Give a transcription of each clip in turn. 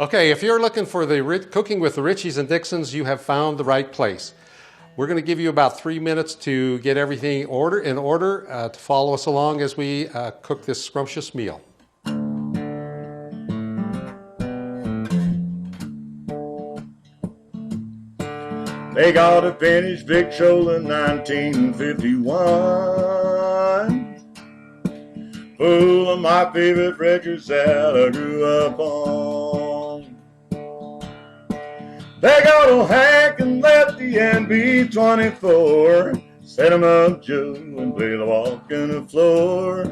Okay, if you're looking for the Cooking with the Ricci's and Dixons, you have found the right place. We're going to give you about 3 minutes to get everything in order to follow us along as we cook this scrumptious meal. They got a finished victual in 1951, full of my favorite records that I grew up on. They got old Hank and Lefty and B-24, set 'em up, Joe, and play the walking the floor.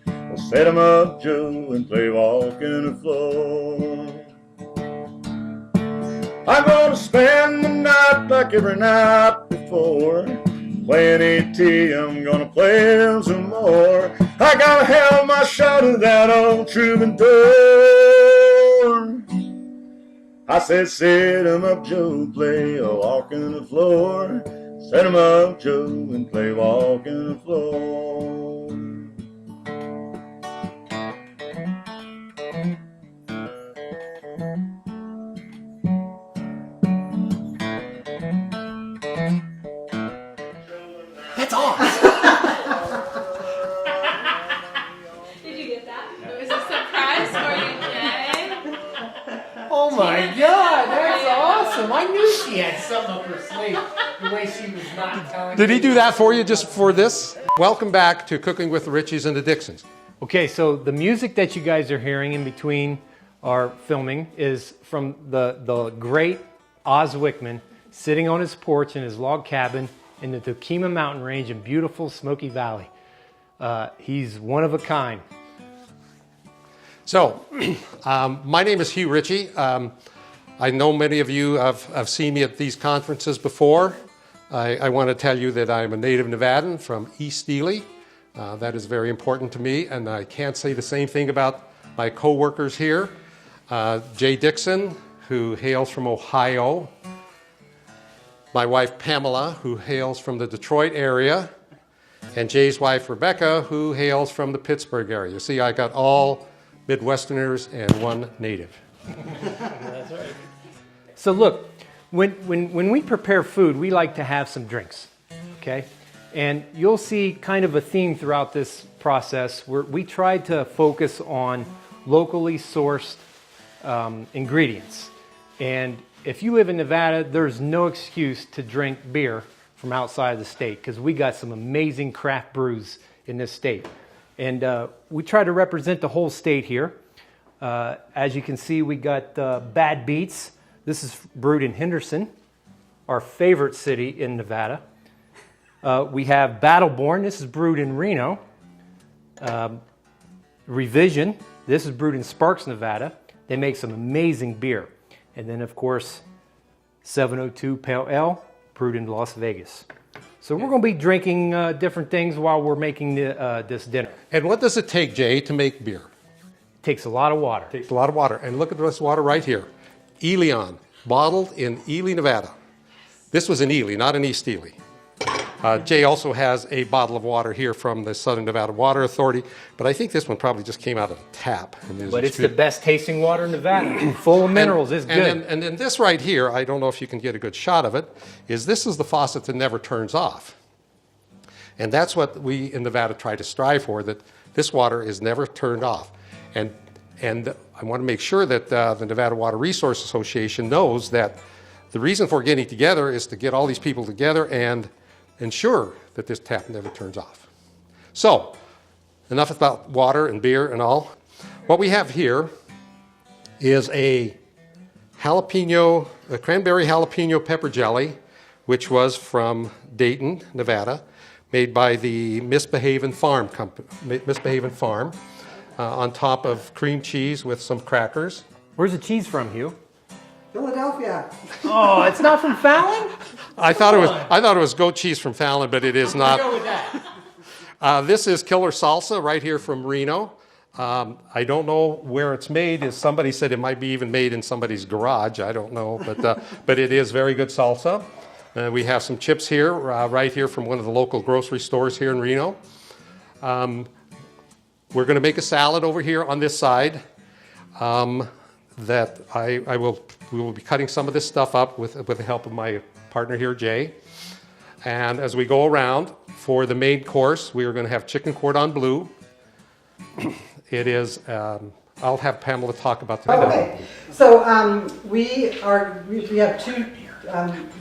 Well, set 'em up, Joe, and play walking the floor. I'm gonna spend the night like every night before, playing AT, I'm gonna play some more. I gotta have my shot of that old troubadour. I said, set 'em up, Joe, play a walking the floor. Set 'em up, Joe, and play walking the floor. That's awesome! Did you get that? It was a surprise for you, Jay. Oh my God, that's awesome! I knew she had something up her sleeve. The way she was not telling Did me. he do that for you just for this? Welcome back to Cooking with the Ricci's and the Dixons. Okay, so the music that you guys are hearing in between our filming is from the great Oz Wickman sitting on his porch in his log cabin in the Toquima mountain range in beautiful Smoky Valley. He's one of a kind. So, my name is Hugh Ricci. I know many of you have seen me at these conferences before. I want to tell you that I'm a native Nevadan from East Ely. That is very important to me, and I can't say the same thing about my co-workers here. Jay Dixon, who hails from Ohio. My wife Pamela, who hails from the Detroit area. And Jay's wife Rebecca, who hails from the Pittsburgh area. You see, I got all Midwesterners and one native. That's right. So look, when we prepare food, we like to have some drinks, okay? And you'll see kind of a theme throughout this process where we try to focus on locally sourced ingredients. And if you live in Nevada, there's no excuse to drink beer from outside the state because we got some amazing craft brews in this state. And we try to represent the whole state here. As you can see, we got Bad Beats. This is brewed in Henderson, our favorite city in Nevada. We have Battleborn. This is brewed in Reno. Revision. This is brewed in Sparks, Nevada. They make some amazing beer. And then, of course, 702 Pale Ale, brewed in Las Vegas. So we're going to be drinking different things while we're making this dinner. And what does it take, Jay, to make beer? It takes a lot of water. It takes a lot of water. And look at this water right here. Elion, bottled in Ely, Nevada. This was in Ely, not in East Ely. Jay also has a bottle of water here from the Southern Nevada Water Authority, but I think this one probably just came out of the tap. But it's the best tasting water in Nevada. Full of minerals. It's good. And then this right here, I don't know if you can get a good shot of it, this is the faucet that never turns off. And that's what we in Nevada try to strive for, that this water is never turned off. And I want to make sure that the Nevada Water Resource Association knows that the reason for getting together is to get all these people together and ensure that this tap never turns off. So, enough about water and beer and all. What we have here is a cranberry jalapeno pepper jelly, which was from Dayton, Nevada, made by the Misbehavin' Farm company, on top of cream cheese with some crackers. Where's the cheese from, Hugh? Philadelphia. Oh, it's not from Fallon? I thought it was goat cheese from Fallon, but it is not. Go with that. This is Killer Salsa right here from Reno. I don't know where it's made. Somebody said it might be even made in somebody's garage. I don't know, but it is very good salsa. We have some chips here, right here from one of the local grocery stores here in Reno. We're going to make a salad over here on this side. that we will be cutting some of this stuff up with the help of my partner here, Jay. And as we go around, for the main course, we are going to have chicken cordon bleu. It is, I'll have Pamela talk about that. Okay, so we have two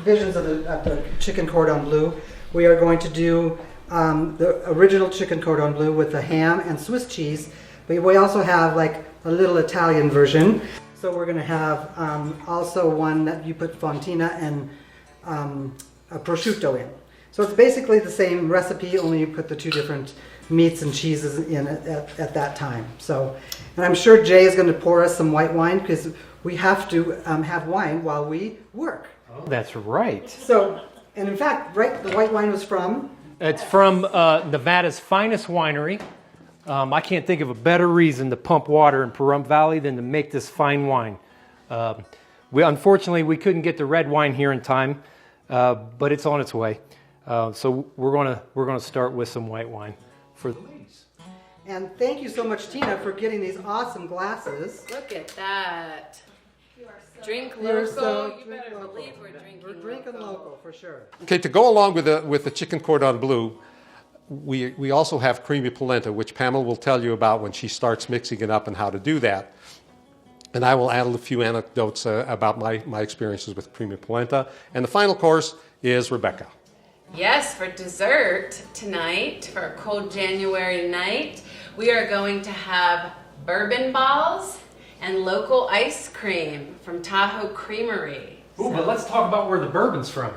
visions of the chicken cordon bleu. We are going to do the original chicken cordon bleu with the ham and Swiss cheese, but we also have like a little Italian version. So we're going to have also one that you put fontina and a prosciutto in. So it's basically the same recipe, only you put the two different meats and cheeses in at that time. So, and I'm sure Jay is going to pour us some white wine because we have to have wine while we work. Oh, that's right. So, and in fact, right, the white wine was from? It's from Nevada's finest winery. I can't think of a better reason to pump water in Pahrump Valley than to make this fine wine. Unfortunately, we couldn't get the red wine here in time, but it's on its way. So we're gonna start with some white wine for the ladies. And thank you so much, Tina, for getting these awesome glasses. Look at that. You are so Drink You're local. so- You drink better local. believe we're drinking We're drinking local for sure. Okay, to go along with the chicken cordon bleu, we also have creamy polenta, which Pamela will tell you about when she starts mixing it up and how to do that. And I will add a few anecdotes about my experiences with creamy polenta. And the final course is Rebecca. Yes, for dessert tonight, for a cold January night, we are going to have bourbon balls and local ice cream from Tahoe Creamery. Ooh, but let's talk about where the bourbon's from.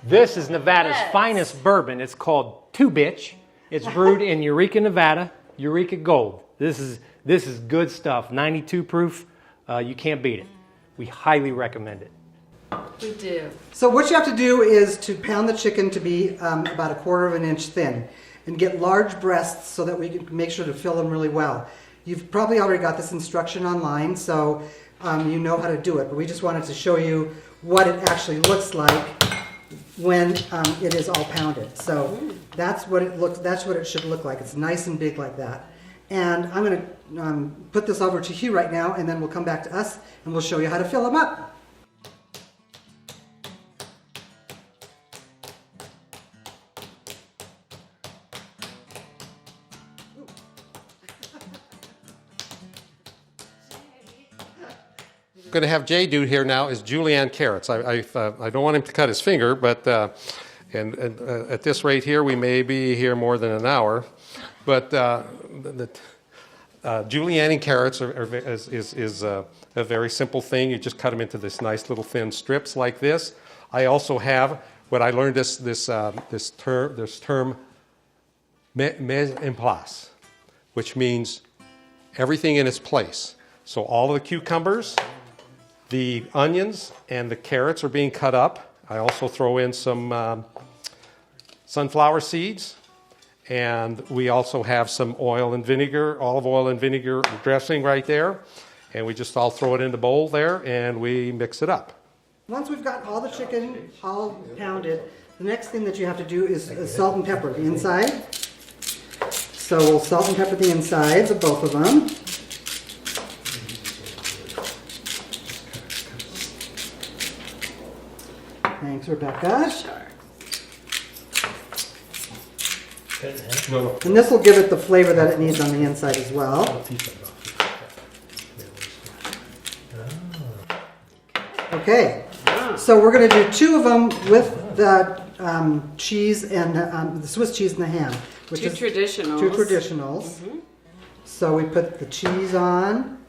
This is Nevada's Yes. finest bourbon. It's called Two Bitch. It's brewed in Eureka, Nevada. Eureka Gold. This is good stuff. 92 proof. You can't beat it. We highly recommend it. We do. So what you have to do is to pound the chicken to be about 1/4 inch thin and get large breasts so that we can make sure to fill them really well. You've probably already got this instruction online, so you know how to do it, but we just wanted to show you what it actually looks like when it is all pounded. So that's what it should look like. It's nice and big like that. And I'm going to put this over to Hugh right now, and then we'll come back to us and we'll show you how to fill them up. Going to have Jay do here now is julienne carrots. I don't want him to cut his finger, but at this rate here, we may be here more than an hour. But julienne carrots is a very simple thing. You just cut them into this nice little thin strips like this. I also have what I learned this term mise en place, which means everything in its place. So all of the cucumbers, the onions, and the carrots are being cut up. I also throw in some sunflower seeds, and we also have some oil and vinegar, olive oil and vinegar dressing right there. And we just all throw it in the bowl there, and we mix it up. Once we've got all the chicken all pounded, the next thing that you have to do is salt and pepper the inside. So we'll salt and pepper the insides of both of them. Thanks, Rebecca. And this will give it the flavor that it needs on the inside as well. Okay, so we're going to do 2 of them with the cheese and the Swiss cheese and the ham. Which Two is traditionals. 2 traditionals. So we put the cheese on,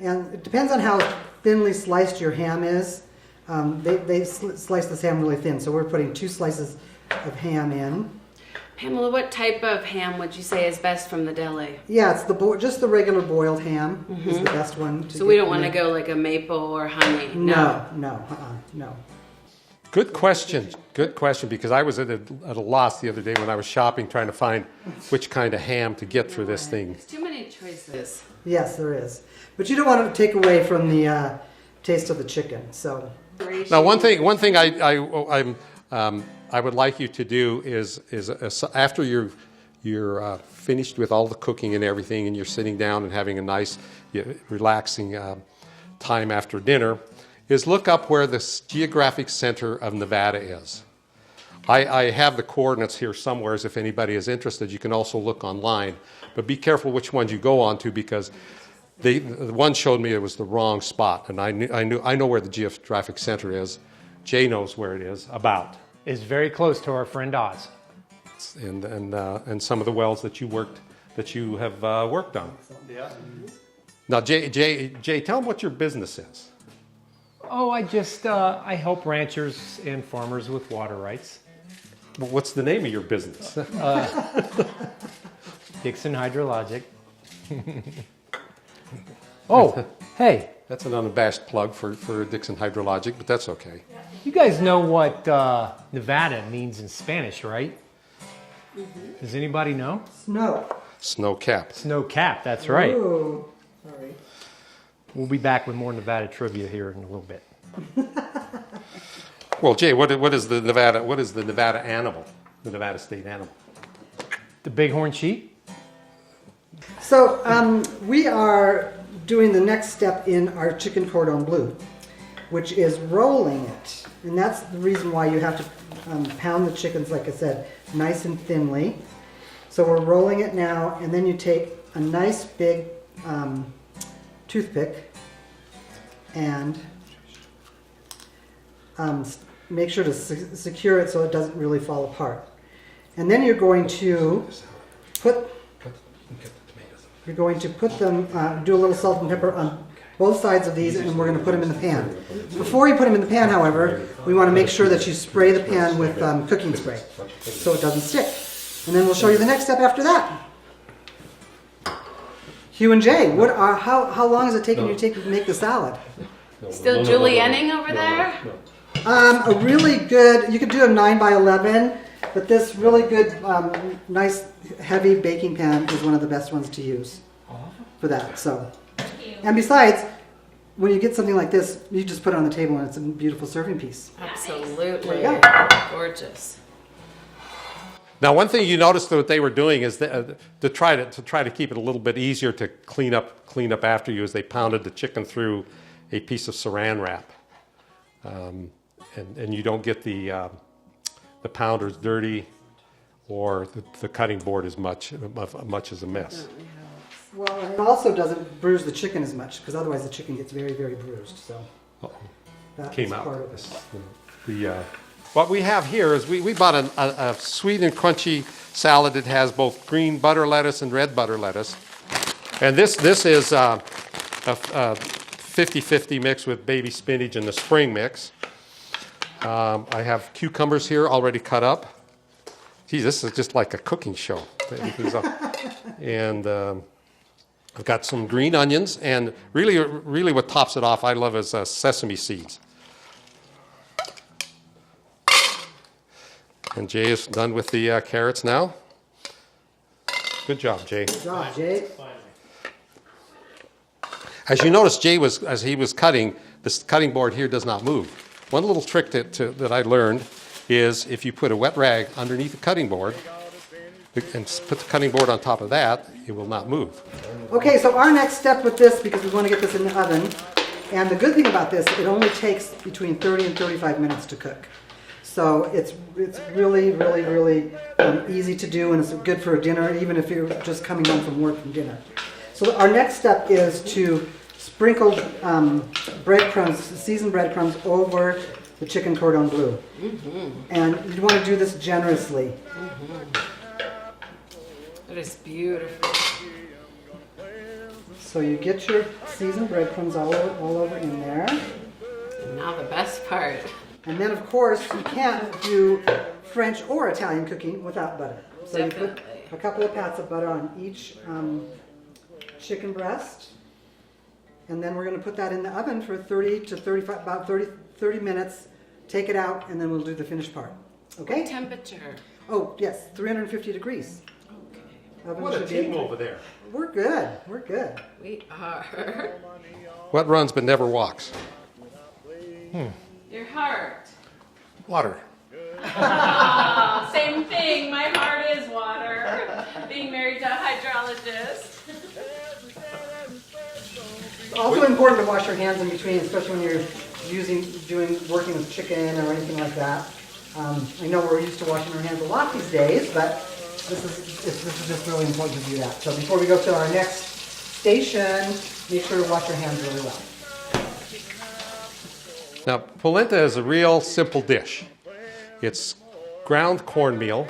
and it depends on how thinly sliced your ham is. They slice this ham really thin, so we're putting 2 slices of ham in. Pamela, what type of ham would you say is best from the deli? Yeah, it's just the regular boiled ham is the best one. So we don't want to go like a maple or honey. No. Good question, because I was at a loss the other day when I was shopping trying to find which kind of ham to get for this thing. There's too many choices. Yes, there is. But you don't want to take away from the taste of the chicken. So Now, one thing I would like you to do is after you're finished with all the cooking and everything, and you're sitting down and having a nice, relaxing time after dinner is look up where the geographic center of Nevada is. I have the coordinates here somewhere, if anybody is interested. You can also look online, but be careful which ones you go on to, because the one showed me it was the wrong spot, and I know where the geographic center is. Jay knows where it is, about. It's very close to our friend Oz. And some of the wells that you have worked on. Yeah. Now, Jay, tell them what your business is. Oh, I help ranchers and farmers with water rights. Well, what's the name of your business? Dixon Hydrologic. Oh, hey. That's an unabashed plug for Dixon Hydrologic, but that's okay. You guys know what Nevada means in Spanish, right? Mm-hmm. Does anybody know? Snow. Snow-capped. Snow-capped, that's right. Ooh. Sorry. We'll be back with more Nevada trivia here in a little bit. Well, Jay, what is the Nevada animal? The Nevada state animal? The bighorn sheep? So we are doing the next step in our chicken cordon bleu, which is rolling it. And that's the reason why you have to pound the chickens, like I said, nice and thinly. So we're rolling it now, and then you take a nice big toothpick and make sure to secure it so it doesn't really fall apart. And then you're going to put them, do a little salt and pepper on both sides of these, and we're going to put them in the pan. Before you put them in the pan, however, we want to make sure that you spray the pan with cooking spray so it doesn't stick. And then we'll show you the next step after that. Hugh and Jay, how long is it taking you to make the salad? Still julienning over there? A really good, you could do a 9 by 11, but this really good, nice, heavy baking pan is one of the best ones to use for that. So, and besides, when you get something like this, you just put it on the table and it's a beautiful serving piece. Absolutely. Gorgeous. Now, one thing you noticed that they were doing is to try to keep it a little bit easier to clean up after you, is they pounded the chicken through a piece of saran wrap, and you don't get the pounders dirty, or the cutting board as much as a mess. Well, and it also doesn't bruise the chicken as much, because otherwise the chicken gets very, very bruised. So that Came is out. part of it. What we have here is we bought a sweet and crunchy salad that has both green butter lettuce and red butter lettuce. And this is a 50-50 mix with baby spinach and the spring mix. I have cucumbers here already cut up. Geez, this is just like a cooking show. And I've got some green onions, and really what tops it off I love is sesame seeds. And Jay is done with the carrots now. Good job, Jay. Good job, Jay. As you notice, as he was cutting, this cutting board here does not move. One little trick that I learned is if you put a wet rag underneath the cutting board and put the cutting board on top of that, it will not move. Okay, so our next step with this, because we want to get this in the oven, and the good thing about this, it only takes between 30 and 35 minutes to cook. So it's really, really, really easy to do, and it's good for a dinner, even if you're just coming home from work from dinner. So our next step is to sprinkle breadcrumbs, seasoned breadcrumbs over the chicken cordon bleu. Mm-hmm. And you want to do this generously. Mm-hmm. It is beautiful. So you get your seasoned breadcrumbs all over in there. And now the best part. And then, of course, you can't do French or Italian cooking without butter. So Definitely. you put a couple of pats of butter on each chicken breast. And then we're going to put that in the oven for 30 to 35, about 30 minutes. Take it out, and then we'll do the finished part. Okay? What temperature? Oh, yes, 350 degrees. Okay. Oven What a should be- team over there. We're good. We're good. We are. What runs but never walks? Your heart. Water. Oh, same thing. My heart is water. Being married to a hydrologist. also important to wash your hands in between, especially when you're working with chicken or anything like that. I know we're used to washing our hands a lot these days, but this is just really important to do that. So before we go to our next station, make sure to wash your hands really well. Now, polenta is a real simple dish. It's ground cornmeal,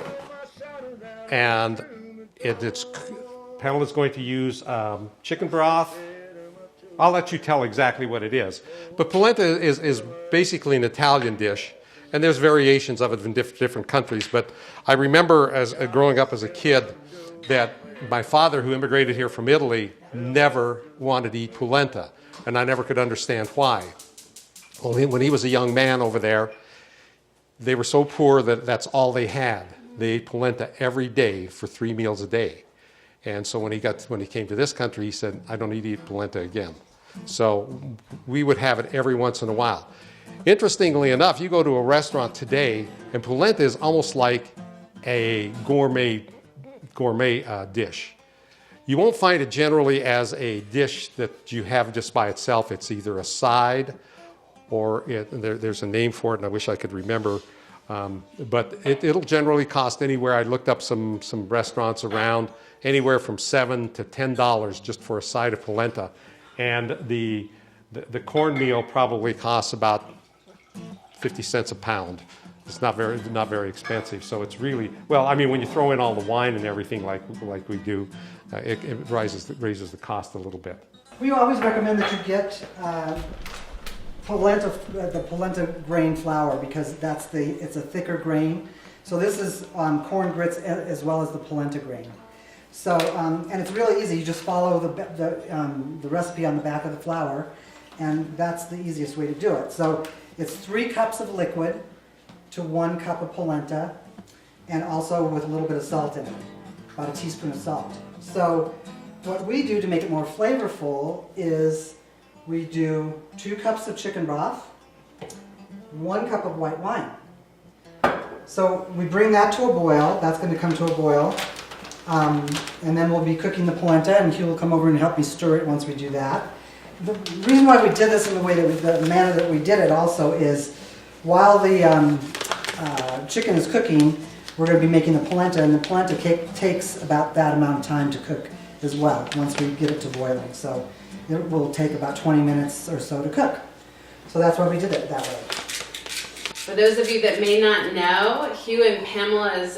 and Pamela's going to use chicken broth. I'll let you tell exactly what it is. But polenta is basically an Italian dish, and there's variations of it in different countries. But I remember growing up as a kid that my father, who immigrated here from Italy, never wanted to eat polenta, and I never could understand why. Well, when he was a young man over there, they were so poor that that's all they had. They ate polenta every day for 3 meals a day. And so when he came to this country, he said, I don't need to eat polenta again. So we would have it every once in a while. Interestingly enough, you go to a restaurant today, and polenta is almost like a gourmet dish. You won't find it generally as a dish that you have just by itself. It's either a side, or there's a name for it, and I wish I could remember. But it'll generally cost anywhere. I looked up some restaurants around, anywhere from $7 to $10 just for a side of polenta. And the cornmeal probably costs about 50 cents a pound. It's not very expensive. So it's really, well, I mean, when you throw in all the wine and everything like we do, it raises the cost a little bit. We always recommend that you get the polenta grain flour, because it's a thicker grain. So this is corn grits as well as the polenta grain. So and it's really easy. You just follow the recipe on the back of the flour, and that's the easiest way to do it. So it's 3 cups of liquid to 1 cup of polenta, and also with a little bit of salt in it, about a teaspoon of salt. So what we do to make it more flavorful is we do 2 cups of chicken broth, 1 cup of white wine. So we bring that to a boil. That's going to come to a boil. And then we'll be cooking the polenta, and Hugh will come over and help me stir it once we do that. The reason why we did this in the manner that we did it also is while the chicken is cooking, we're going to be making the polenta, and the polenta takes about that amount of time to cook as well once we get it to boiling. So it will take about 20 minutes or so to cook. So that's why we did it that way. For those of you that may not know, Hugh and Pamela's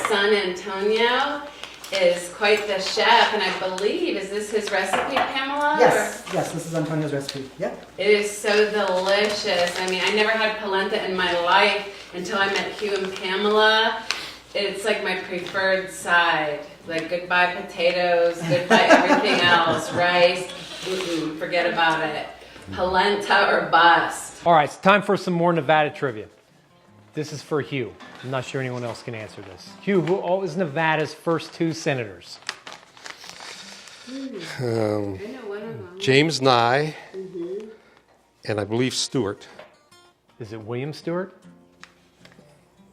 son Antonio is quite the chef, and I believe, is this his recipe, Pamela? Yes, this is Antonio's recipe. Yep. It is so delicious. I mean, I never had polenta in my life until I met Hugh and Pamela. It's like my preferred side. Like, goodbye potatoes, goodbye everything else, rice, forget about it. Polenta or bust. All right, it's time for some more Nevada trivia. This is for Hugh. I'm not sure anyone else can answer this. Hugh, who was Nevada's first 2 senators? I know one of them. James Nye, and I believe Stewart. Is it William Stewart?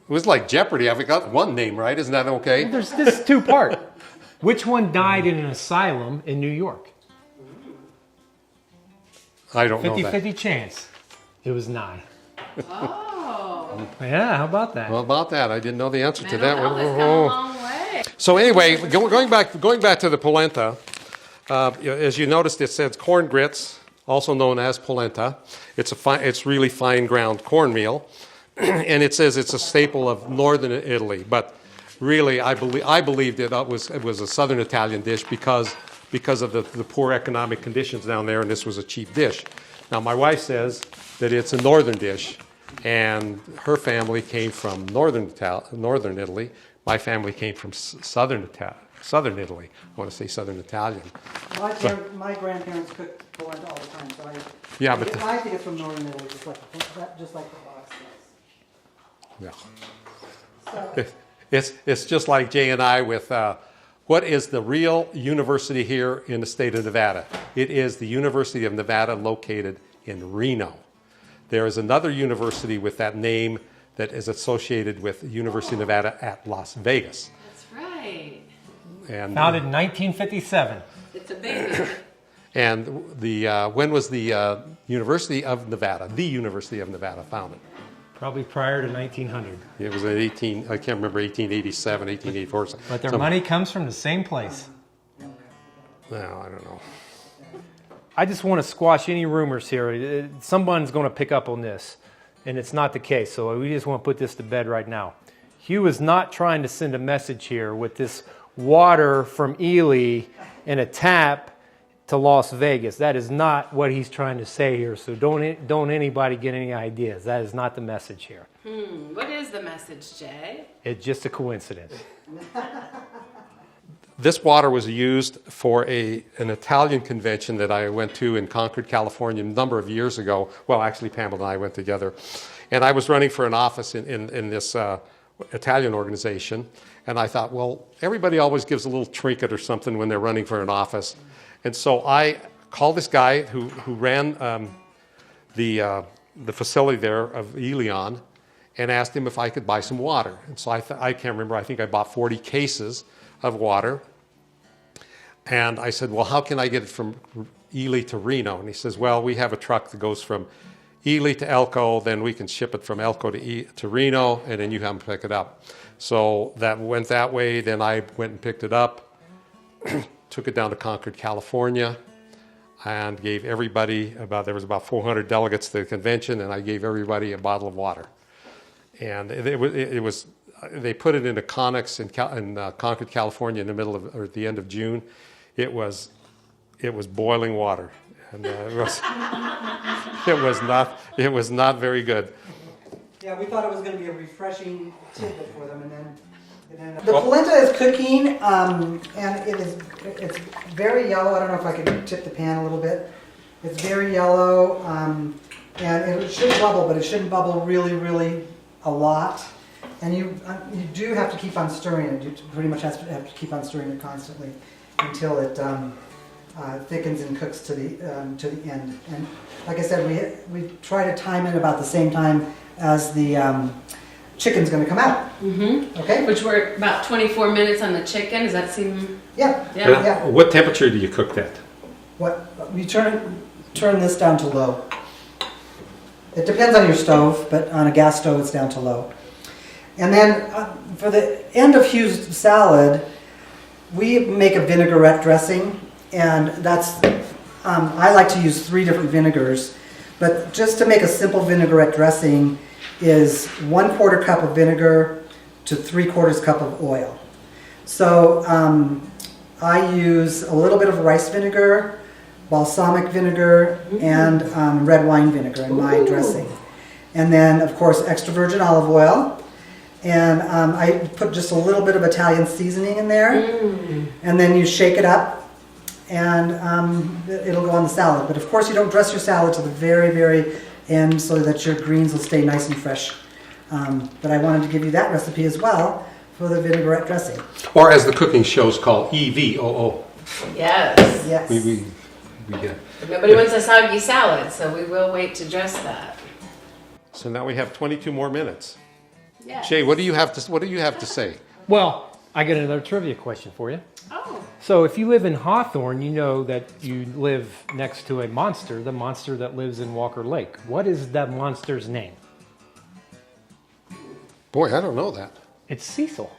It was like Jeopardy. I've got one name right. Isn't that okay? There's this 2-part. Which one died in an asylum in New York? I don't know that. 50-50 chance. It was Nye. Oh. Yeah, how about that? Well, about that, I didn't know the answer to that Mental one. health has come a long way. So anyway, going back to the polenta, as you noticed, it says corn grits, also known as polenta. It's really fine ground cornmeal, and it says it's a staple of northern Italy. But really, I believed it was a southern Italian dish because of the poor economic conditions down there, and this was a cheap dish. Now, my wife says that it's a northern dish, and her family came from northern Italy. My family came from southern Italy. I want to say southern Italian. My grandparents cooked polenta all the time, so I think it's from northern Italy, just like the box says. Yeah. So. It's just like Jay and I with what is the real university here in the state of Nevada? It is the University of Nevada located in Reno. There is another university with that name that is associated with University of Nevada at Las Vegas. That's right. And, Founded in 1957. It's a big one. And when was the University of Nevada founded? Probably prior to 1900. It was in I can't remember, 1887, 1884. But their money comes from the same place. Well, I don't know. I just want to squash any rumors here. Someone's going to pick up on this, and it's not the case. So we just want to put this to bed right now. Hugh is not trying to send a message here with this water from Ely in a tap to Las Vegas. That is not what he's trying to say here. So don't anybody get any ideas. That is not the message here. What is the message, Jay? It's just a coincidence. This water was used for an Italian convention that I went to in Concord, California a number of years ago. Well, actually, Pamela and I went together. And I was running for an office in this Italian organization. And I thought, well, everybody always gives a little trinket or something when they're running for an office. And so I called this guy who ran the facility there of Elion and asked him if I could buy some water. And so I can't remember, I think I bought 40 cases of water. And I said, well, how can I get it from Ely to Reno? And he says, well, we have a truck that goes from Ely to Elko, then we can ship it from Elko to Reno, and then you have to pick it up. So that went that way. Then I went and picked it up, took it down to Concord, California, and gave everybody there was about 400 delegates to the convention, and I gave everybody a bottle of water. And they put it in a Connex in Concord, California, in the middle of, or at the end of June. It was boiling water, and it was not very good. Yeah, we thought it was going to be a refreshing tidbit for them, and then the polenta is cooking, and it's very yellow. I don't know if I can tip the pan a little bit. It's very yellow, and it should bubble, but it shouldn't bubble really, really a lot. And you do have to keep on stirring it. You pretty much have to keep on stirring it constantly until it thickens and cooks to the end. And like I said, we try to time it about the same time as the chicken's going to come out. Mm-hmm. Okay. Which we're about 24 minutes on the chicken. Does that seem? Yeah. Yeah. What temperature do you cook that? You turn this down to low. It depends on your stove, but on a gas stove it's down to low. And then for the end of Hugh's salad, we make a vinaigrette dressing, and that's I like to use 3 different vinegars, but just to make a simple vinaigrette dressing is 1/4 cup of vinegar to 3/4 cup of oil. So I use a little bit of rice vinegar, balsamic vinegar, and red wine vinegar in my dressing. And then, of course, extra virgin olive oil. And I put just a little bit of Italian seasoning in there. And then you shake it up, and it'll go on the salad. But of course, you don't dress your salad to the very, very end so that your greens will stay nice and fresh. But I wanted to give you that recipe as well for the vinaigrette dressing. Or as the cooking shows called EVOO. Yes. Yes. We get. Nobody wants a soggy salad, so we will wait to dress that. So now we have 22 more minutes. Yes. Jay, what do you have to say? Well, I got another trivia question for you. Oh. So if you live in Hawthorne, you know that you live next to a monster, the monster that lives in Walker Lake. What is that monster's name? Boy, I don't know that. It's Cecil.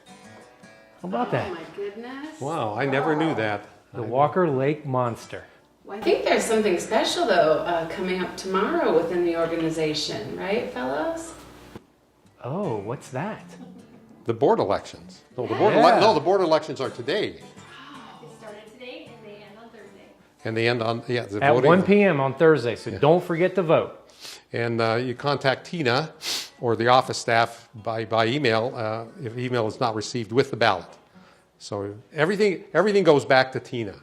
How about Oh that? my goodness. Wow, I never knew that. The Walker Lake Monster. Well, I think there's something special, though, coming up tomorrow within the organization, right, fellows? Oh, what's that? The board elections. No, the board elections are today. It started today and they end on Thursday. And they end on, the At voting. 1 p.m. on Thursday, so don't forget to vote. And you contact Tina or the office staff by email if email is not received with the ballot. So everything goes back to Tina.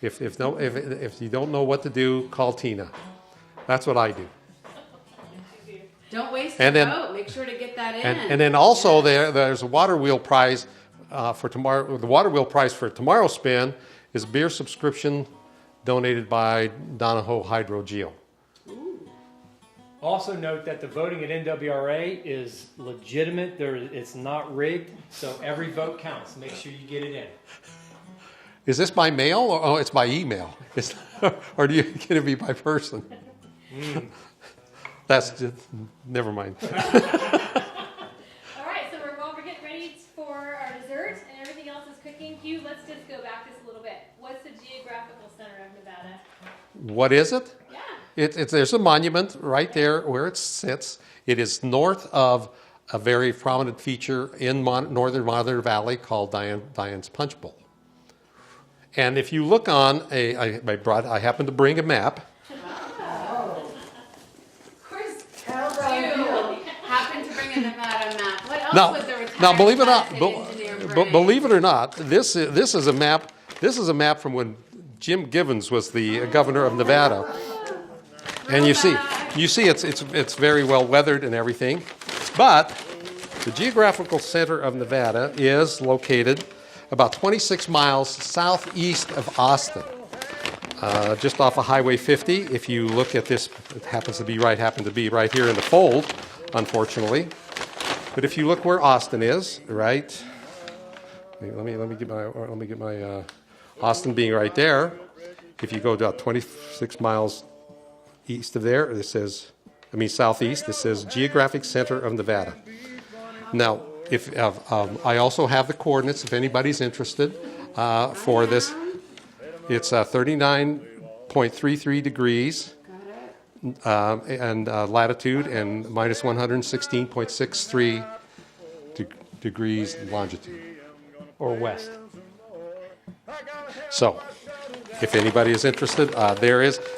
If you don't know what to do, call Tina. That's what I do. Don't waste And your then- vote. Make sure to get that in. And then also there's a water wheel prize for tomorrow. The water wheel prize for tomorrow's spin is a beer subscription donated by Donahoe Hydro Geo. Also note that the voting at NWRA is legitimate. It's not rigged, so every vote counts. Make sure you get it in. Is this by mail or oh, it's by email? Or do you get it be by person? That's just, never mind. All right, so we're getting ready for our dessert, and everything else is cooking. Hugh, let's just go back just a little bit. What's the geographical center of Nevada? What is it? Yeah. There's a monument right there where it sits. It is north of a very prominent feature in northern Mother Valley called Diane's Punch Bowl. And if you look on I happened to bring a map. Of course, you happen to bring a Nevada map. What else was a retired Now, believe it or not, engineer bring? believe it or not, this is a map. This is a map from when Jim Givens was the governor of Nevada. And you see it's very well weathered and everything. But the geographical center of Nevada is located about 26 miles southeast of Austin, just off of Highway 50. If you look at this, it happens to be right here in the fold, unfortunately. But if you look where Austin is, right? Let me get my Austin being right there. If you go about 26 miles east of there, southeast. This says Geographic Center of Nevada. Now, if I also have the coordinates if anybody's interested for this. It's 39.33 degrees and latitude and minus 116.63 degrees longitude. Or west. So, if anybody is interested,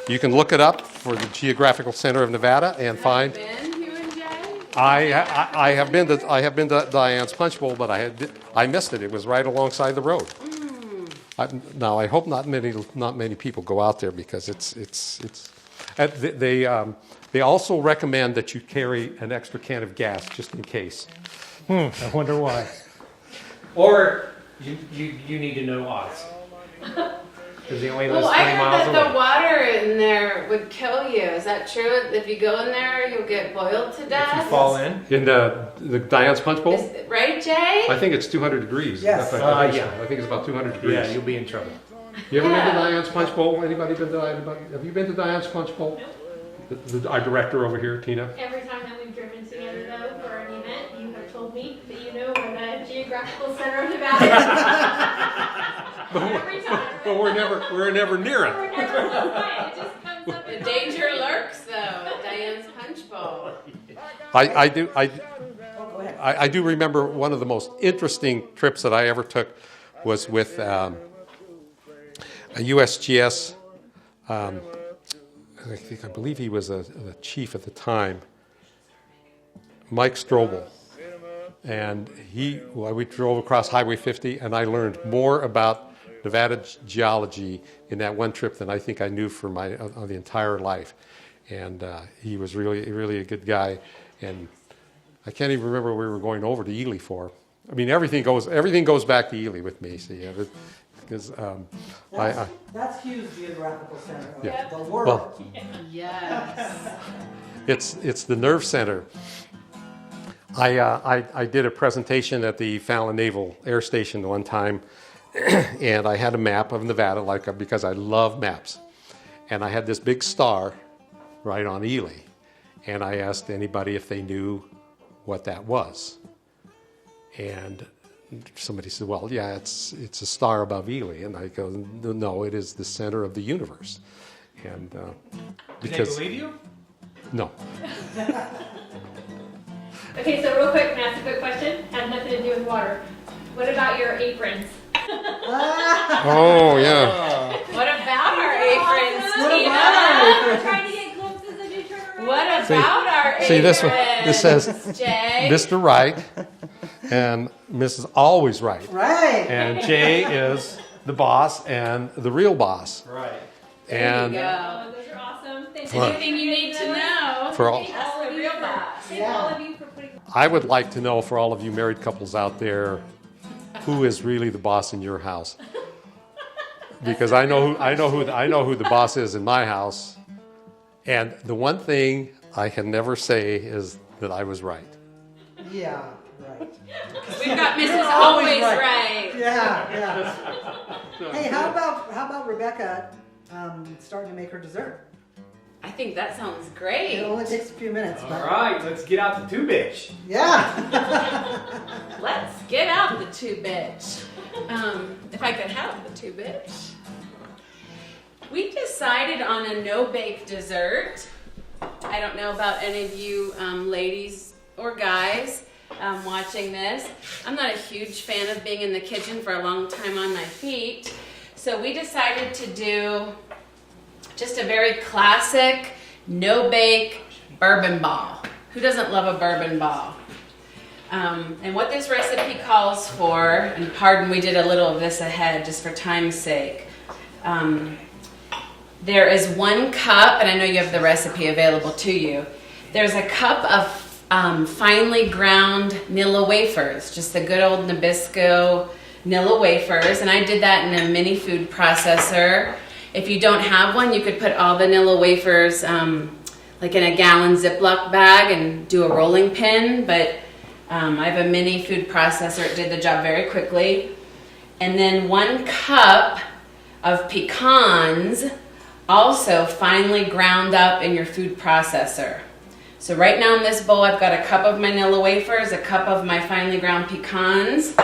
you can look it up for the Geographical Center of Nevada and find. Been, you and Jay? I have been to Diane's Punch Bowl, but I missed it. It was right alongside the road. Now I hope not many people go out there because they also recommend that you carry an extra can of gas just in case. I wonder why. Or you need to know odds. Because he only lives Well, 20 I miles heard away. that the water in there would kill you. Is that true? If you go in there, you'll get boiled to death? If you fall in. In the Diane's Punch Bowl? Right, Jay? I think it's 200 degrees. Yes. I think it's about 200 degrees. Yeah, you'll be in trouble. You ever been to Diane's Punch Bowl? Anybody been to have you been to Diane's Punch Bowl? Our director over here, Tina. Every time that we've driven together, though, for an event, you have told me that you know where the geographical center of Nevada is. Every time. But we're never near it. We're never close by it. It just comes up. The danger lurks, though, at Diane's Punch Bowl. I do remember one of the most interesting trips that I ever took was with a USGS. I believe he was the chief at the time, Mike Strobel. And we drove across Highway 50, and I learned more about Nevada geology in that one trip than I think I knew for the entire life. And he was really a good guy. And I can't even remember what we were going over to Ely for. I mean, everything goes back to Ely with me. So yeah, because That's Hugh's geographical center of Yeah. the world. well, Yes. it's the nerve center. I did a presentation at the Fallon Naval Air Station one time, and I had a map of Nevada, because I love maps, and I had this big star right on Ely, and I asked anybody if they knew what that was, and somebody said, "Well, yeah, it's a star above Ely," and I go, "No, it is the center of the universe," and because Did they believe you? no. Okay, so real quick, can I ask a quick question? Had nothing to do with water. What about your aprons? Oh yeah. What about our aprons, Tina? I'm trying to get glimpses of you turn around. What about our aprons? See this one? This says Jay? Mr. Right and Mrs. Always Right. Right. And Jay is the boss and the real boss. Right. There And you go. Oh, those are awesome. Thank What? Anything you need to know. For all- That's the real boss. Thank all of you for putting. I would like to know for all of you married couples out there, who is really the boss in your house? Because I know who the boss is in my house. And the one thing I can never say is that I was right. Yeah, right. We've got Mrs. always Always right. right. Yeah, yeah. Hey, how about Rebecca starting to make her dessert? I think that sounds It great. only takes a few minutes. All but right, let's get out the 2-bitch. Yeah. Let's get out the 2-bitch. If I could have the 2-bitch. We decided on a no-bake dessert. I don't know about any of you ladies or guys watching this. I'm not a huge fan of being in the kitchen for a long time on my feet. So we decided to do just a very classic no-bake bourbon ball. Who doesn't love a bourbon ball? And what this recipe calls for, and pardon we did a little of this ahead just for time's sake. There is 1 cup, and I know you have the recipe available to you. There's a cup of finely ground Nilla wafers, just the good old Nabisco Nilla wafers, and I did that in a mini food processor. If you don't have one, you could put all the Nilla wafers like in a gallon Ziploc bag and do a rolling pin, but I have a mini food processor. It did the job very quickly. And then 1 cup of pecans, also finely ground up in your food processor. So right now in this bowl, I've got a cup of my Nilla wafers, a cup of my finely ground pecans.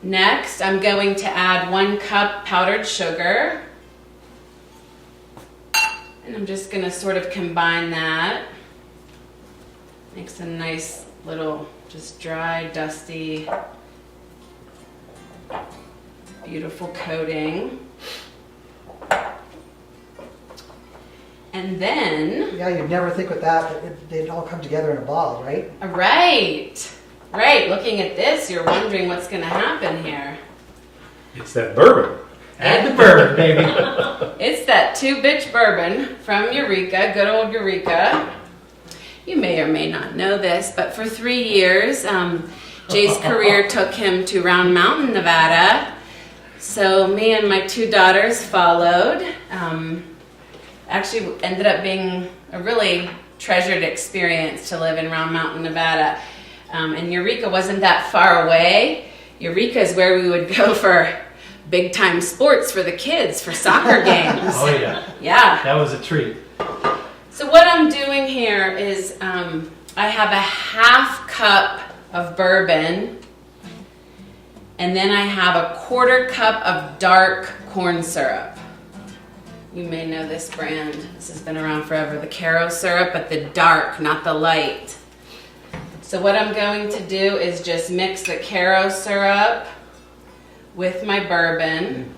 Next, I'm going to add 1 cup powdered sugar. And I'm just going to sort of combine that. Makes a nice little, just dry, dusty, beautiful coating. And then... Yeah, you'd never think with that they'd all come together in a ball, right? Right. Looking at this, you're wondering what's going to happen here. It's that bourbon. Add the bourbon, baby. It's that 2-bitch bourbon from Eureka, good old Eureka. You may or may not know this, but for 3 years, Jay's career took him to Round Mountain, Nevada. So me and my 2 daughters followed. Actually ended up being a really treasured experience to live in Round Mountain, Nevada. And Eureka wasn't that far away. Eureka is where we would go for big time sports for the kids, for soccer games. Oh yeah. Yeah. That was a treat. So what I'm doing here is I have a half cup of bourbon, and then I have a 1/4 cup of dark corn syrup. You may know this brand. This has been around forever. The Caro syrup, but the dark, not the light. So what I'm going to do is just mix the Caro syrup with my bourbon.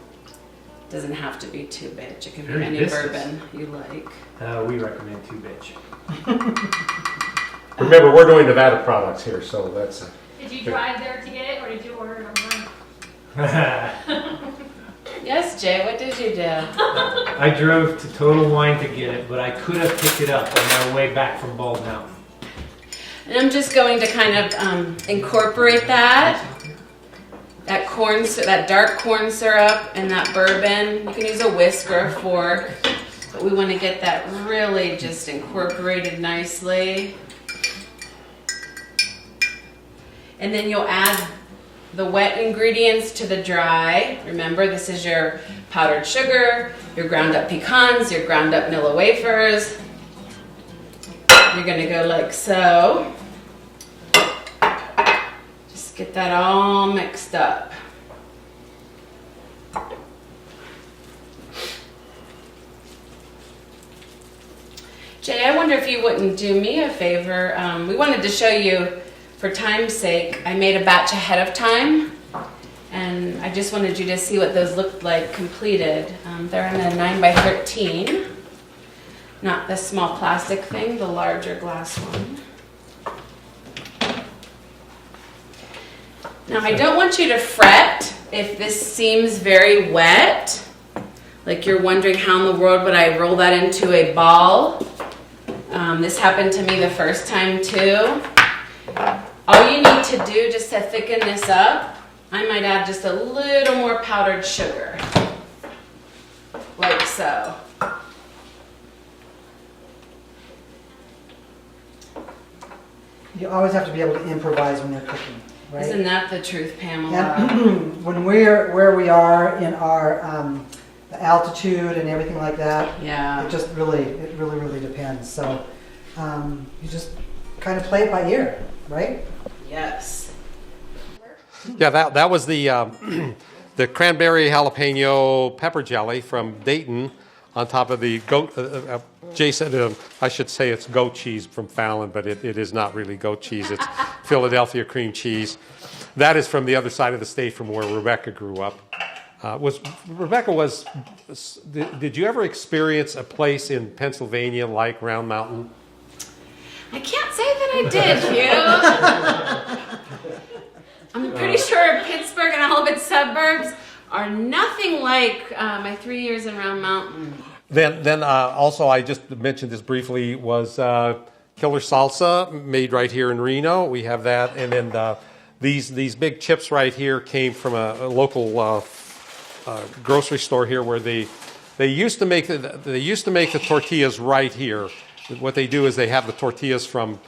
Doesn't have to be 2-bitch. It can be Very any viscous. bourbon you like. We recommend 2-bitch. Remember, we're doing Nevada products here, so that's... Did you drive there to get it, or did you order it online? Yes, Jay, what did you do? I drove to Total Wine to get it, but I could have picked it up on my way back from Bald Mountain. And I'm just going to kind of incorporate that dark corn syrup and that bourbon. You can use a whisk or a fork, but we want to get that really just incorporated nicely. And then you'll add the wet ingredients to the dry. Remember, this is your powdered sugar, your ground up pecans, your ground up Nilla wafers. You're gonna go like so. Just get that all mixed up. Jay, I wonder if you wouldn't do me a favor. We wanted to show you, for time's sake, I made a batch ahead of time, and I just wanted you to see what those looked like completed. They're in a 9x13, not the small plastic thing, the larger glass one. Now, I don't want you to fret if this seems very wet, like you're wondering how in the world would I roll that into a ball. This happened to me the first time too. All you need to do just to thicken this up, I might add just a little more powdered sugar, like so. You always have to be able to improvise when you're cooking. right? Isn't that the truth, Pamela? And when we're where we are in our altitude and everything like that, Yeah. it really depends. So you just kind of play it by ear, right? Yes. Yeah, that was the the cranberry jalapeno pepper jelly from Dayton on top of the goat. Jay said, I should say it's goat cheese from Fallon, but it is not really goat cheese. It's Philadelphia cream cheese. That is from the other side of the state from where Rebecca grew up. Did you ever experience a place in Pennsylvania like Round Mountain? I can't say that I did, Hugh. I'm pretty sure Pittsburgh and all of its suburbs are nothing like my 3 years in Round Mountain. Then also, I just mentioned this briefly, was Killer Salsa made right here in Reno. We have that, and then these big chips right here came from a local grocery store here where they used to make the tortillas right here. What they do is they have the tortillas from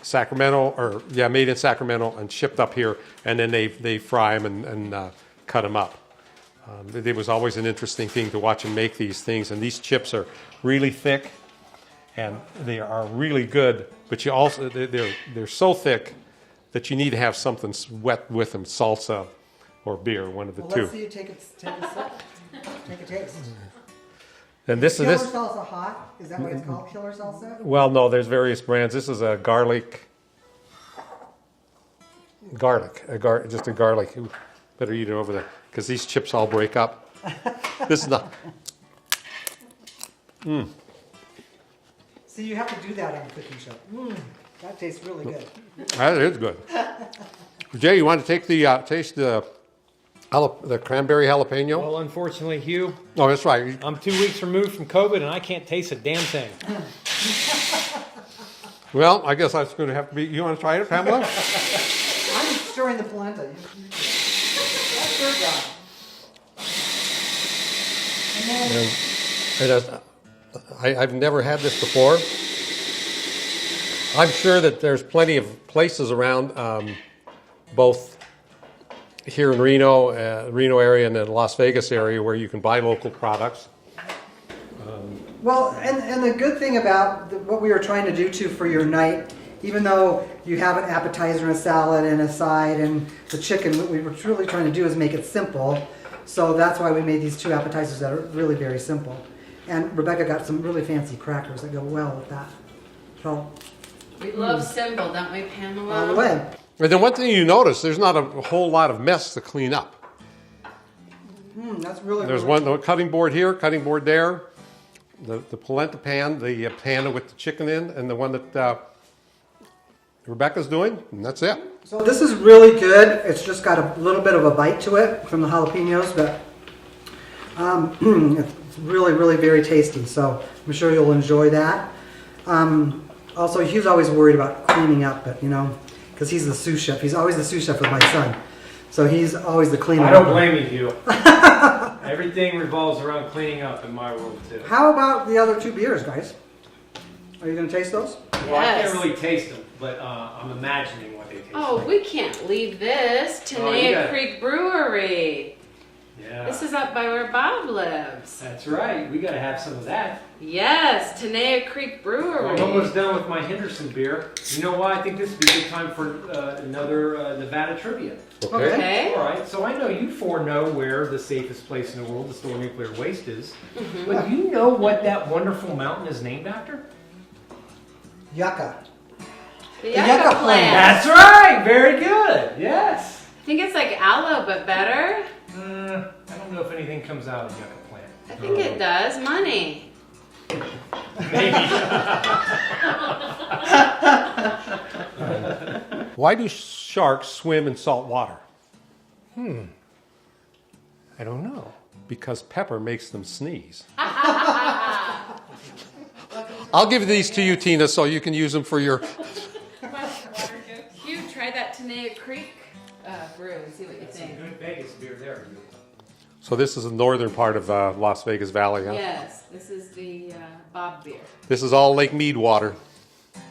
Sacramento, made in Sacramento and shipped up here, and then they fry them and cut them up. It was always an interesting thing to watch them make these things, and these chips are really thick, and they are really good. But they're so thick that you need to have something wet with them, salsa or beer, one of the two. Let's see you take a sip. Take a taste. And this Killer is salsa hot? Is that what it's called? Killer salsa? well, no, there's various brands. This is a garlic. Just a garlic. Ooh, better eat it over there because these chips all break up. This is not. See, you have to do that on a cooking show. That tastes really good. That is good. Jay, you want to take the taste the cranberry jalapeno? Well, unfortunately, Hugh, Oh, that's right. I'm 2 weeks removed from COVID and I can't taste a damn thing. Well, I guess that's going to have to be. You want to try it, Pamela? I'm stirring the polenta. That's your job. And then, I've never had this before. I'm sure that there's plenty of places around, both here in Reno area and the Las Vegas area, where you can buy local products. well, and the good thing about what we were trying to do too for your night, even though you have an appetizer and a salad and a side and the chicken, what we were really trying to do is make it simple. So that's why we made these two appetizers that are really very simple. And Rebecca got some really fancy crackers that go well with that. So, We love simple, don't we, Pamela? all the way. And then one thing you notice, there's not a whole lot of mess to clean up. That's really There's really one cutting board here, cutting board there, the polenta pan, the pan with the chicken in, and the one that Rebecca's doing, and that's it. So this is really good. It's just got a little bit of a bite to it from the jalapenos, but it's really, really very tasty. So I'm sure you'll enjoy that. Also, Hugh's always worried about cleaning up, but because he's the sous chef. He's always the sous chef with my son. So he's always the cleaner. I don't blame you, Hugh. Everything revolves around cleaning up in my world, too. How about the other two beers, guys? Are you going to taste those? Well, I Yes. can't really taste them, but I'm imagining what they taste Oh, like. we can't leave this. Oh, you Tenaya got it. Creek Brewery. Yeah. This is up by where Bob lives. That's right. We got to have some of that. Yes, Tenaya Creek Brewery. I'm almost done with my Henderson beer. You know why? I think this would be a good time for another Nevada trivia. Okay. All right, so I know you four know where the safest place in the world to store nuclear waste is. But do you know what that wonderful mountain is named after? Yucca. The yucca yucca plant. plant. That's right. Very good. Yes. I think it's like aloe, but better. I don't know if anything comes out of the yucca plant. I think it does. Money. Maybe. Why do sharks swim in salt water? I don't know. Because pepper makes them sneeze. I'll give these to you, Tina, so you can use them for your... Hugh, try that Tenaya Creek brew and see what you think. Good Vegas beer there. So this is the northern part of Las Vegas Valley, huh? Yes, this is the Bob beer. This is all Lake Mead water.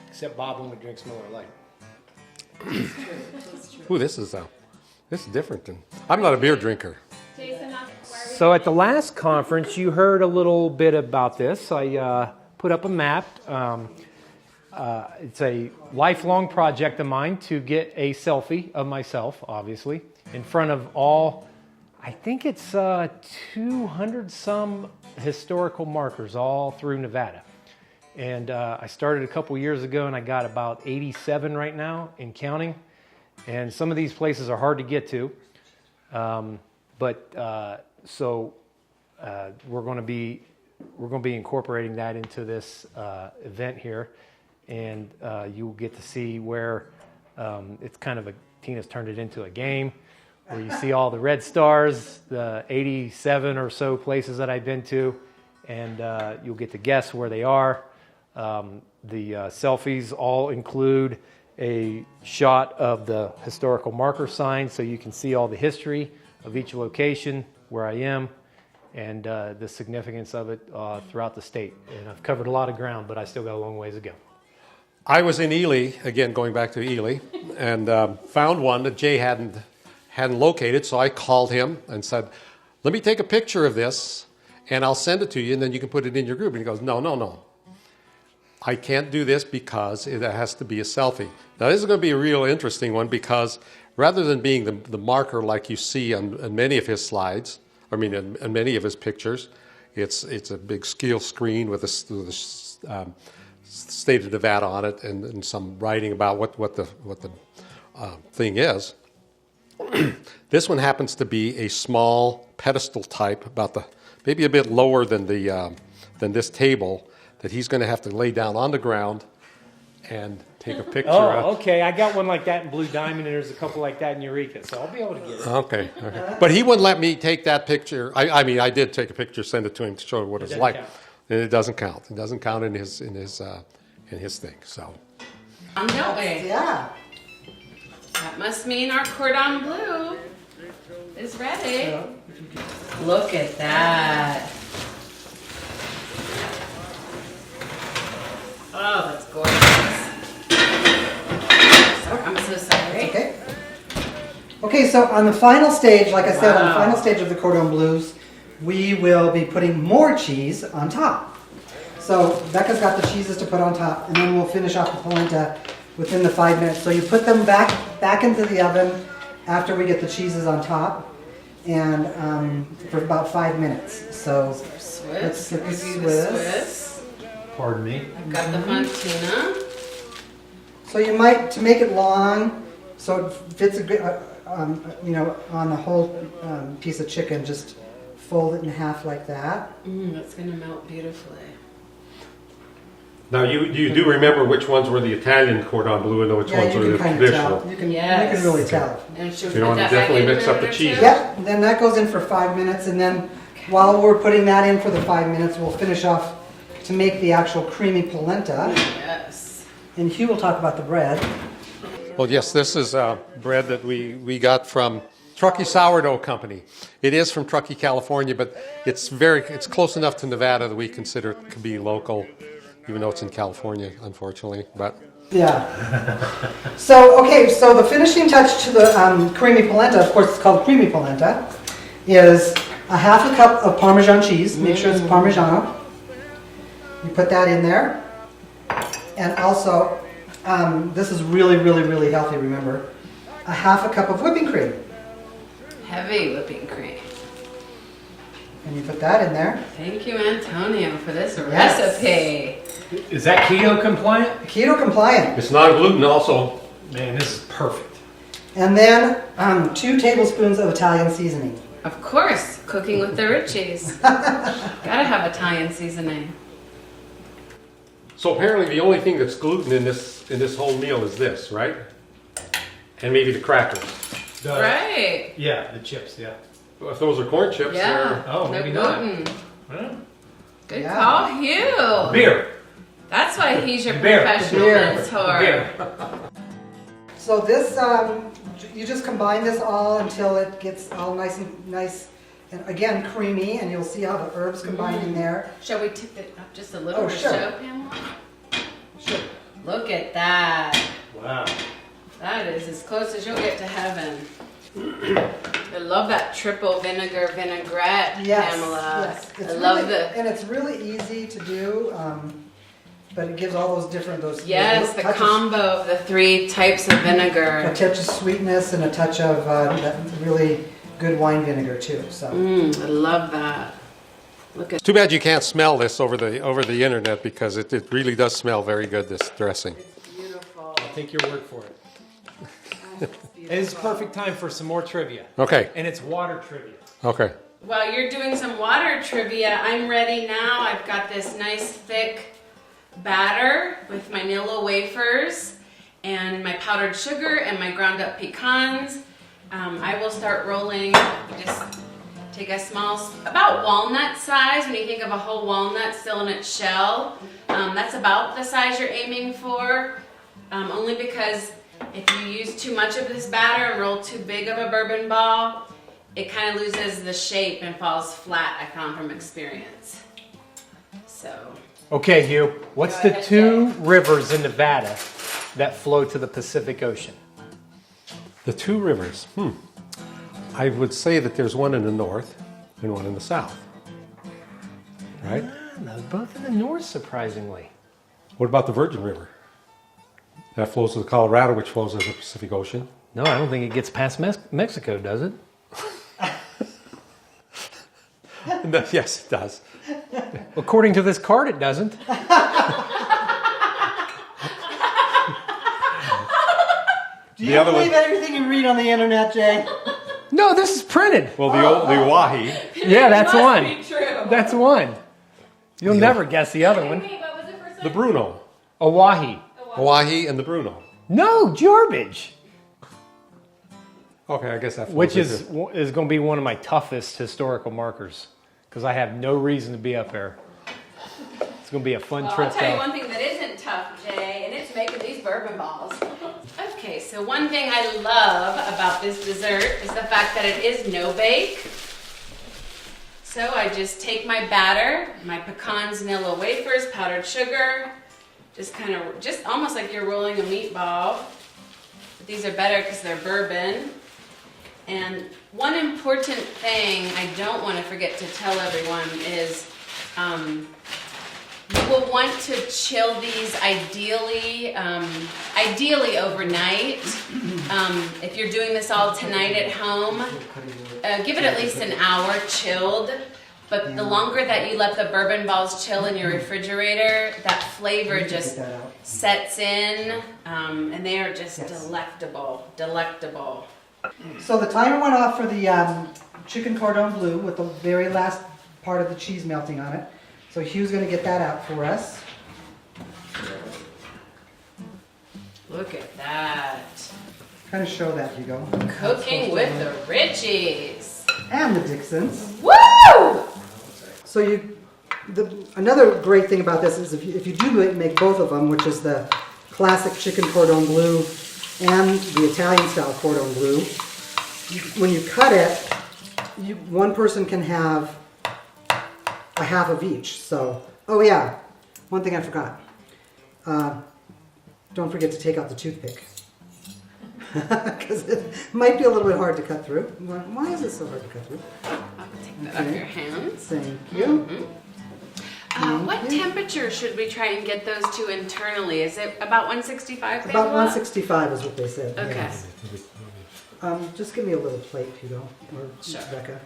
Except Bob only drinks Miller Lite. Ooh, this is different. I'm not a beer drinker. Jason, why are we So at the last conference, you heard a little bit about this. I put up a map. It's a lifelong project of mine to get a selfie of myself, obviously, in front of all, I think it's 200 some historical markers all through Nevada. And I started a couple years ago and I got about 87 right now and counting. And some of these places are hard to get to. So we're going to be incorporating that into this event here, and you'll get to see where it's kind of Tina's turned it into a game, where you see all the red stars, the 87 or so places that I've been to, and you'll get to guess where they are. The selfies all include a shot of the historical marker sign, so you can see all the history of each location, where I am, and the significance of it throughout the state. And I've covered a lot of ground, but I still got a long ways to go. I was in Ely, again going back to Ely, and found one that Jay hadn't located, so I called him and said, let me take a picture of this, and I'll send it to you, and then you can put it in your group. And he goes, no. I can't do this because it has to be a selfie. Now, this is going to be a real interesting one, because rather than being the marker like you see on many of his slides, in many of his pictures, it's a big scale screen with the state of Nevada on it and some writing about what the thing is. This one happens to be a small pedestal type, maybe a bit lower than this table, that he's going to have to lay down on the ground and take a picture of. Oh, okay. I got one like that in Blue Diamond, and there's a couple like that in Eureka, so I'll be able to get it. Okay. But he wouldn't let me take that picture. I did take a picture, send it to him to show what it's like. Count. And it doesn't count. It doesn't count in his thing. So. No way. Yeah. That must mean our cordon bleu is ready. Look at that. Oh, that's gorgeous. I'm so sorry. Okay. Okay, so on the final stage, like I said, on the final stage of the cordon bleus, we will be putting more cheese on top. So Becca's got the cheeses to put on top, and then we'll finish off the polenta within the 5 minutes. So you put them back into the oven after we get the cheeses on top, and for about 5 minutes. So let's get the Swiss. Pardon me. I've got the fontina. So you might, to make it long, so it fits a good, on the whole piece of chicken, just fold it in half like that. That's gonna melt beautifully. Now, you do remember which ones were the Italian cordon bleu and which ones were the traditional. You can Yes. really tell. And should we You don't put want to that back definitely in mix for up the another cheese. two? Yep, then that goes in for 5 minutes, and then while we're putting that in for the 5 minutes, we'll finish off to make the actual creamy polenta. Yes. And Hugh will talk about the bread. Well, yes, this is bread that we got from Truckee Sourdough Company. It is from Truckee, California, but it's close enough to Nevada that we consider it to be local, even though it's in California, unfortunately. But Yeah. So the finishing touch to the creamy polenta, of course it's called creamy polenta, is a half a cup of Parmesan cheese. Make sure it's Parmigiano. You put that in there. And also, this is really, really, really healthy, remember. A half a cup of whipping cream. Heavy whipping cream. And you put that in there. Thank you, Antonio, for this Yes. recipe. Is that keto compliant? Keto compliant. it's non-gluten also. Man, this is perfect. And then 2 tablespoons of Italian seasoning. Of course, cooking with the Ricci's. Gotta have Italian seasoning. So apparently the only thing that's gluten in this whole meal is this, right? And maybe the crackers. Right. Yeah, the chips, yeah. If those are corn chips, Yeah. Oh, no maybe not. gluten. Huh? Good Yeah. call, Hugh. Beer. That's why he's your Beer. professional Beer. mentor. Beer. So this, you just combine this all until it gets all nice, and again creamy, and you'll see how the herbs combine in there. Shall we tip it up just a little Oh, to sure. show Pamela? Sure. Look at that. Wow. That is as close as you'll get to heaven. I love that triple vinegar vinaigrette, Yes, Pamela. yes. I It's love really, the and it's really easy to do, but it gives all those different yes, the touches, combo of the 3 types of a vinegar. touch of sweetness and a touch of that really good wine vinegar too. So I love that. Look at It's too bad you can't smell this over the internet because it really does smell very good, this dressing. it's beautiful. I'll take your word for it. It's perfect time for some more trivia. Okay, And it's water trivia. okay. While you're doing some water trivia, I'm ready now. I've got this nice thick batter with my Nilla wafers and my powdered sugar and my ground up pecans. I will start rolling. Just take a small, about walnut size. When you think of a whole walnut still in its shell, that's about the size you're aiming for. Only because if you use too much of this batter and roll too big of a bourbon ball, it kind of loses the shape and falls flat, I found from experience. So, Okay, Hugh, what's Go the ahead, 2 rivers in Nevada that flow to the Pacific Ocean? The 2 rivers. I would say that there's one in the north and one in the south. Right? They're both in the north, surprisingly. What about the Virgin River? That flows to the Colorado, which flows into the Pacific Ocean. No, I don't think it gets past Mexico, does it? Yes, it does. According to this card, it doesn't. do you believe everything you read on the internet, Jay? No, this is printed. Well, the Oahe. Yeah, that's must one. be true. That's one. You'll never guess the other one. Wait, what was the first one? The Bruno. Oahe. Oahe and the Bruno. No, Jarbidge. Okay, I guess that flows Which into- is going to be one of my toughest historical markers because I have no reason to be up there. It's going to be a fun Well, trip. I'll tell you though. one thing that isn't tough, Jay, and it's making these bourbon balls. Okay, so one thing I love about this dessert is the fact that it is no bake. So I just take my batter, my pecans, Nilla wafers, powdered sugar, just almost like you're rolling a meatball. But these are better because they're bourbon. And one important thing I don't want to forget to tell everyone is you will want to chill these ideally overnight. If you're doing this all tonight at home, give it at least an hour chilled. But the longer that you let the bourbon balls chill in your refrigerator, that flavor just sets in, and they are just delectable. So the timer went off for the chicken cordon bleu with the very last part of the cheese melting on it. So Hugh's going to get that out for us. Look at that. Kind of show that, Hugo. Cooking with the Ricci's. And the Dixons. Woo! So another great thing about this is if you do make both of them, which is the classic chicken cordon bleu and the Italian style cordon bleu, when you cut it, one person can have a half of each. So, oh yeah, one thing I forgot. Don't forget to take out the toothpick. Because it might be a little bit hard to cut through. Why is it so hard to cut through? I'll take that off your hands. Thank you. What temperature should we try and get those to internally? Is it about 165? About 165 is what they said. Okay. Yes. Just give me a little plate, Hugo, or Sure. Becca.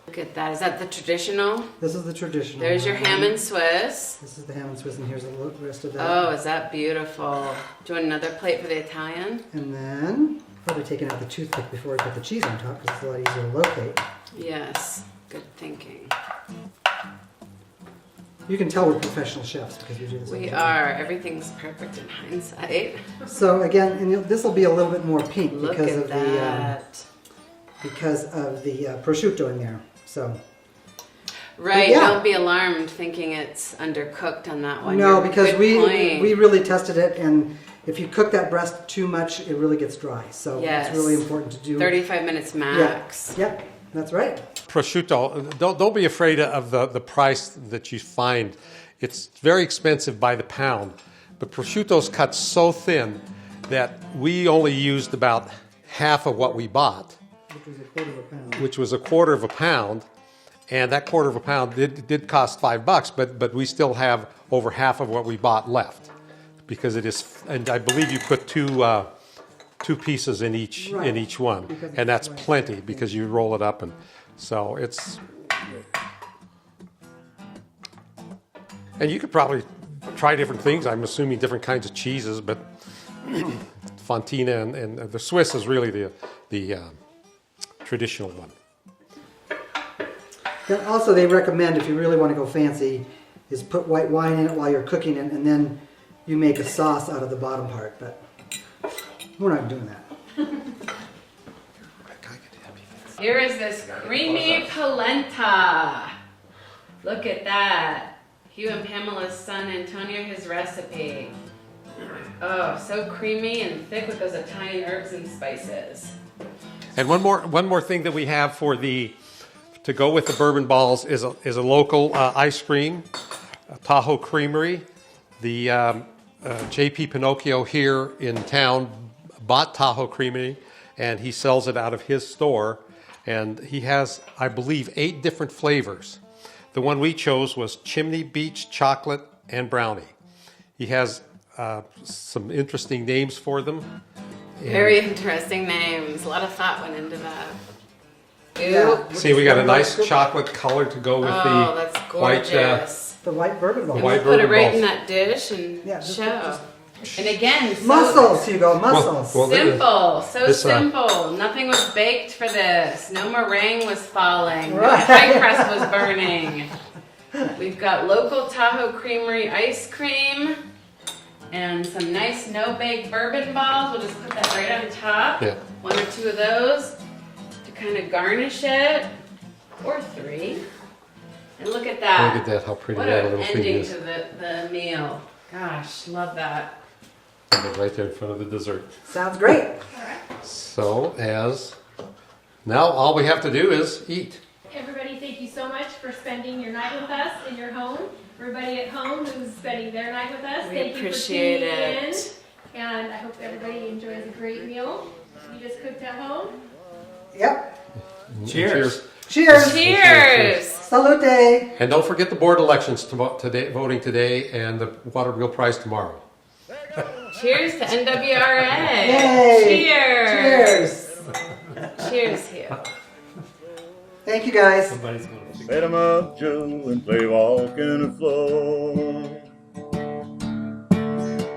Look at that. Is that the traditional? This is the traditional. There's your ham and Swiss. This is the ham and Swiss, and here's the rest of that. Oh, is that beautiful? Do you want another plate for the Italian? And then, probably taking out the toothpick before I put the cheese on top, because it's a lot easier to locate. Yes. Good thinking. You can tell we're professional chefs because we do this. all We the time. are. Everything's perfect in hindsight. So again, and this will be a little bit more pink Look because at of that. the prosciutto in there. So Right. yeah. Don't be alarmed thinking it's undercooked on that one. no, You're- because good we point. really tested it, and if you cook that breast too much, it really gets dry. So Yes. it's really important to do 35 minutes max. Yep, that's right. Prosciutto, don't be afraid of the price that you find. It's very expensive by the pound, But prosciutto's cut so thin that we only used about half of what we bought, which was a quarter of a pound. And that quarter of a pound did cost $5, but we still have over half of what we bought left, because it is. And I believe you put two pieces in each one, and that's plenty because you roll it up, and so it's. And you could probably try different things. I'm assuming different kinds of cheeses, but Fontina and the Swiss is really the traditional one. Then also, they recommend, if you really want to go fancy, is put white wine in it while you're cooking it, and then you make a sauce out of the bottom part. But we're not doing that. Here is this creamy polenta. Look at that. Hugh and Pamela's son Antonio, his recipe. Oh, so creamy and thick with those Italian herbs and spices. And one more thing that we have to go with the bourbon balls is a local ice cream, Tahoe Creamery. The J.P. Pinocchio here in town bought Tahoe Creamery, and he sells it out of his store. And he has, I believe, 8 different flavors. The one we chose was Chimney Beach Chocolate and Brownie. He has some interesting names for them. Very interesting names. A lot of thought went into that. Yeah. See, we got a nice chocolate color to go with Oh, that's gorgeous. The white bourbon ball. And white we'll put it bourbon right balls. in that dish and just- show. And again, so Muscles, Hugo, muscles. Well, simple, so this, simple. Nothing was baked for this. No meringue was falling. No Right. pie crust was burning. We've got local Tahoe Creamery ice cream and some nice no-bake bourbon balls. We'll just put that right on top. Yeah. 1 or 2 of those to kind of garnish it, or 3. And look at that. Look at that, how pretty What that an little thing ending is. to the meal. Gosh, love that. Right there in front of the dessert. Sounds great. So now all we have to do is eat. Everybody, thank you so much for spending your night with us in your home. Everybody at home who's spending their night with us, We thank appreciate you for tuning it. in. And I hope everybody enjoys a great meal you just cooked at home. Yep. Cheers. Cheers. Cheers! Salute. And don't forget the board elections today, voting today, and the Water Wheel Prize tomorrow. Cheers to NWRA! Yay. Cheers! Cheers. Cheers, Hugh. Thank you, guys. Set 'em up, Joe, and play walking the floor.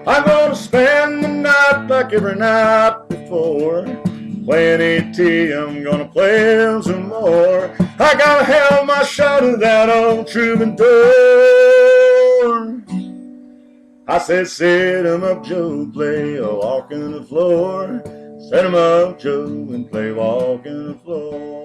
I'm gonna spend the night like every night before. Playing AT, I'm gonna play them some more. I gotta have my shot of that old troubadour. I said, set 'em up, Joe, play a walk on the floor. Set 'em up, Joe, and play walk on the floor.